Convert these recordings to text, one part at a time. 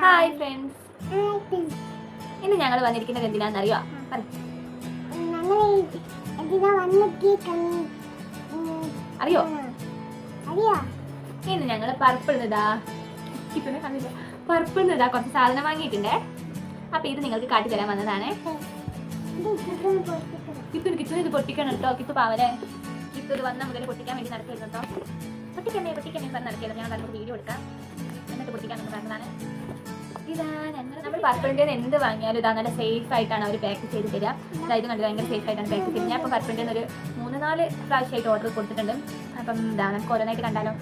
Hi friends, ഇന്ന് ഞങ്ങൾ വന്നിരിക്കുന്നത് എന്തിനാണെന്നറിയോ? അറിയോ? ഇന്ന് ഞങ്ങൾ പർപ്പിൾ കുറച്ച് സാധനം വാങ്ങിയിട്ടുണ്ടേ. അപ്പൊ ഇത് നിങ്ങൾക്ക് കാട്ടിത്തരാൻ വന്നതാണ്. കിച്ചു ഇത് പൊട്ടിക്കണം കേട്ടോ. കിത്തു പാവലെ, കിത്തു ഇത് വന്ന മുതൽ പൊട്ടിക്കാൻ വേണ്ടി നടത്തിയിരുന്നു കേട്ടോ. പൊട്ടിക്കണേ പറഞ്ഞ് നടത്തിയത്. ഞാൻ നമുക്ക് വീഡിയോ എടുക്കാം, എന്നിട്ട് പൊട്ടിക്കാനൊക്കെ പറഞ്ഞതാണ്. ഇതാ നമ്മൾ പർപ്പിളിൻ്റെ എന്ത് വാങ്ങിയാലും ഇതാ നല്ല സേഫ് ആയിട്ടാണ് അവർ പാക്ക് ചെയ്ത് തരിക. അതായത് കണ്ടത് ഭയങ്കര സേഫ് ആയിട്ടാണ് പാക്ക് ചെയ്ത്. ഞാൻ ഇപ്പോൾ പർപ്പിളിൻ്റെ ഒരു 3-4 പ്രാവശ്യമായിട്ട് ഓർഡർ കൊടുത്തിട്ടുണ്ട്. അപ്പം ഇതാ നമുക്ക് ഓരോന്നായിട്ട് കണ്ടാലോ.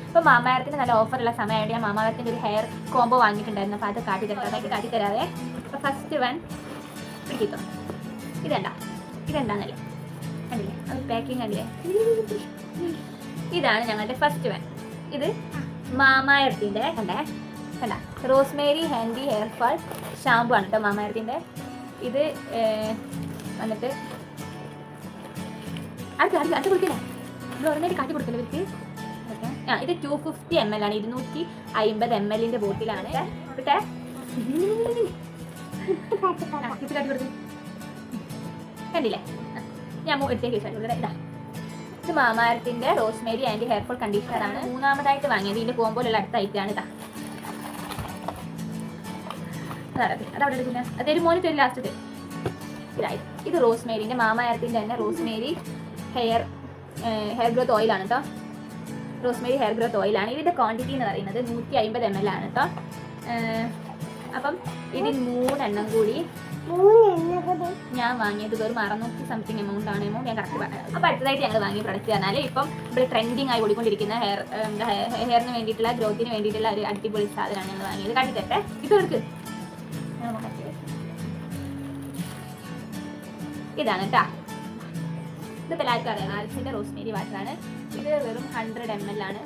ഇപ്പോൾ മാമാരത്തിന് നല്ല ഓഫറുള്ള സമയമായിട്ട് ഞാൻ മാമാരത്തിൻ്റെ ഒരു ഹെയർ കോംബോ വാങ്ങിയിട്ടുണ്ടായിരുന്നു. അപ്പോൾ അത് കാട്ടിത്തരാതെ. അപ്പോൾ ഫസ്റ്റ് വൺ പിടിക്കോ. ഇതെന്താന്നല്ലേ കണ്ടില്ലേ, അത് പാക്കിങ് കണ്ടില്ലേ? ഇതാണ് ഞങ്ങളുടെ ഫസ്റ്റ് വൺ. ഇത് മാമാരത്തിൻ്റെ കണ്ട Rosemary handy hair fall shampoo ആണ് കേട്ടോ മാമാരത്തിൻ്റെ. ഇത് വന്നിട്ട് അടുത്ത് കൊടുക്കില്ല, ഇത് ഉടനെ കാട്ടി കൊടുക്കില്ല ഇവർക്ക്. ഇത് 250 ml ആണ്, 250 ml ബോട്ടിലാണ്. കിട്ടെ കാട്ടി കൊടുത്തു കണ്ടില്ലേ? ഞാൻ എടുത്തേക്ക് വെച്ചാൽ ഇതാ, ഇത് മാമാരത്തിൻ്റെ റോസ്മേരി ആൻഡ് ഹെയർ ഫോൾ കണ്ടീഷണറാണ്. മൂന്നാമതായിട്ട് വാങ്ങിയത് ഇതിൻ്റെ പോകുമ്പോഴുള്ള അടുത്ത ഐറ്റാണ്. ഇതാ അതവിടെ എടുക്കില്ല, അതൊരു മോന് തരും ലാസ്റ്റ്. ഇതായി ഇത് റോസ്മേരിൻ്റെ മാമാരത്തിൻ്റെ തന്നെ റോസ്മേരി ഹെയർ ഗ്രോത്ത് ഓയിലാണ് കേട്ടോ. റോസ്മേരി ഹെയർ ഗ്രോത്ത് ഓയിലാണ്. ഇതിൻ്റെ ക്വാണ്ടിറ്റി എന്ന് പറയുന്നത് 150 ml ആണ് കേട്ടോ. അപ്പം ഇതിൽ 3 എണ്ണം കൂടി ഞാൻ വാങ്ങിയത് വെറും 600 സംതിങ് എമൗണ്ട് ആണ്. ഞാൻ കറക്റ്റ് പറഞ്ഞത്. അപ്പോൾ അടുത്തതായിട്ട് ഞങ്ങൾ വാങ്ങിയ പ്രൊഡക്റ്റ് പറഞ്ഞാൽ ഇപ്പം ഇവിടെ ട്രെൻഡിങ് ആയി ഓടിക്കൊണ്ടിരിക്കുന്ന ഹെയറിന് വേണ്ടിയിട്ടുള്ള ഗ്രോത്തിന് വേണ്ടിയിട്ടുള്ള ഒരു അടിപൊളി സാധനമാണ് ഞങ്ങൾ വാങ്ങിയത്. കാട്ടിത്തട്ടെ. ഇത് എടുക്ക്. ഇതാണ് കേട്ടോ. ഇതിപ്പോൾ എല്ലാവർക്കും അറിയാം, ആൽസിൻ്റെ റോസ്മേരി വാട്ടറാണ്. ഇത് വെറും 100 ml ആണ്.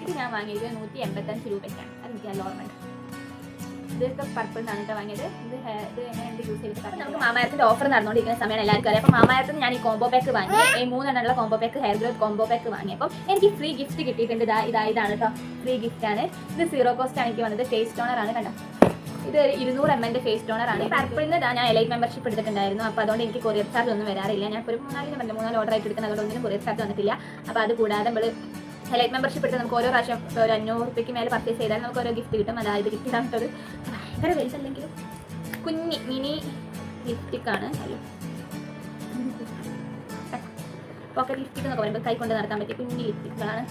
ഇത് ഞാൻ വാങ്ങിയത് 185 രൂപയ്ക്കാണ്. അതെനിക്ക് നല്ല ഓർമ്മയുണ്ട്. ഇതൊക്കെ പർപ്പിളിനാണ് കേട്ടോ വാങ്ങിയത്. ഇത് എങ്ങനെയുണ്ട് യൂസ് ചെയ്തിട്ട് നമുക്ക് മാമാരത്തിൻ്റെ ഓഫർ നടന്നുകൊണ്ടിരിക്കുന്ന സമയമാണ് എല്ലാവർക്കും അറിയാം. അപ്പോൾ മാമാരത്തിന് ഞാൻ ഈ കോംബോ പാക്ക് വാങ്ങി, ഈ 3 എണ്ണമുള്ള combo pack hair growth combo pack വാങ്ങിയപ്പോൾ എനിക്ക് ഫ്രീ ഗിഫ്റ്റ് കിട്ടിയിട്ടുണ്ട്. ഇതാണ് കേട്ടോ, ഫ്രീ ഗിഫ്റ്റ് ആണ്. ഇത് 0 കോസ്റ്റ് ആണ് എനിക്ക് വന്നത്. ഫേസ് ടോണർ ആണ് കണ്ടോ. ഇത് 200 ml ഫേസ് ടോണർ ആണ്. പർപ്പിളിന് ഞാൻ എലൈറ്റ് മെമ്പർഷിപ്പ് എടുത്തിട്ടുണ്ടായിരുന്നു. അപ്പോൾ അതുകൊണ്ട് എനിക്ക് കൊറിയർ ചാർജ് ഒന്നും വരാറില്ല. ഞാൻ ഒരു 3-4 ഓർഡർ ആയിട്ട് എടുക്കുന്നത്, അതുകൊണ്ട് ഒന്നിനും കൊറിയർ ചാർജ് വന്നിട്ടില്ല. അപ്പോൾ അത് കൂടാതെ നമ്മൾ എലൈറ്റ് മെമ്പർഷിപ്പ് എടുത്ത് നമുക്ക് ഓരോ പ്രാവശ്യം ഒരു 500 രൂപയ്ക്ക് മേലെ പർച്ചേസ് ചെയ്താൽ നമുക്ക് ഓരോ ഗിഫ്റ്റ് കിട്ടും. അതായത് ഗിഫ്റ്റ് ഇടാത്തത് ഭയങ്കര പൈസ അല്ലെങ്കിലും കുഞ്ഞി മിനി ലിപ്സ്റ്റിക്കാണ്. പോക്കറ്റ് ലിപ്സ്റ്റിക് എന്നൊക്കെ പറയുമ്പോൾ കൈ കൊണ്ട് നടക്കാൻ പറ്റിയ കുഞ്ഞി ലിപ്സ്റ്റിക്കുകളാണ്.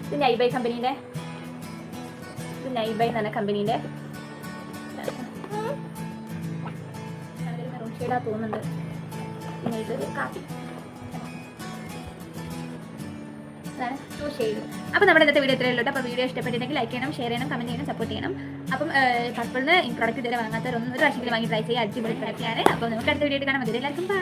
ഇത് നൈബൈ കമ്പനീൻ്റെ, നല്ല കമ്പനീൻ്റെ മെറൂൺ ഷെയ്ഡാ തോന്നുന്നുണ്ട്. പിന്നെ ഇത് കാപ്പി, അതാണ് 2 ഷെയ്ഡ്. അപ്പോൾ നമ്മുടെ ഇന്നത്തെ വീഡിയോ ഇത്രയേ ഉള്ളൂ. അപ്പോൾ വീഡിയോ ഇഷ്ടപ്പെട്ടിട്ടുണ്ടെങ്കിൽ ലൈക്ക് ചെയ്യണം, ഷെയർ ചെയ്യണം, കമൻറ്റ് ചെയ്യണം, സപ്പോർട്ട് ചെയ്യണം. അപ്പം പർപ്പിളിന് ഈ പ്രോഡക്റ്റ് ഇതുവരെ വാങ്ങാത്തവരൊന്നും ഒരു പ്രാവശ്യം വാങ്ങി ട്രൈ ചെയ്യുക. അടിപൊളി പ്രൊഡക്റ്റാണ്. അപ്പോൾ നമുക്ക് അടുത്ത വീഡിയോ കാണാൻ മതി. എല്ലാവർക്കും ബൈ.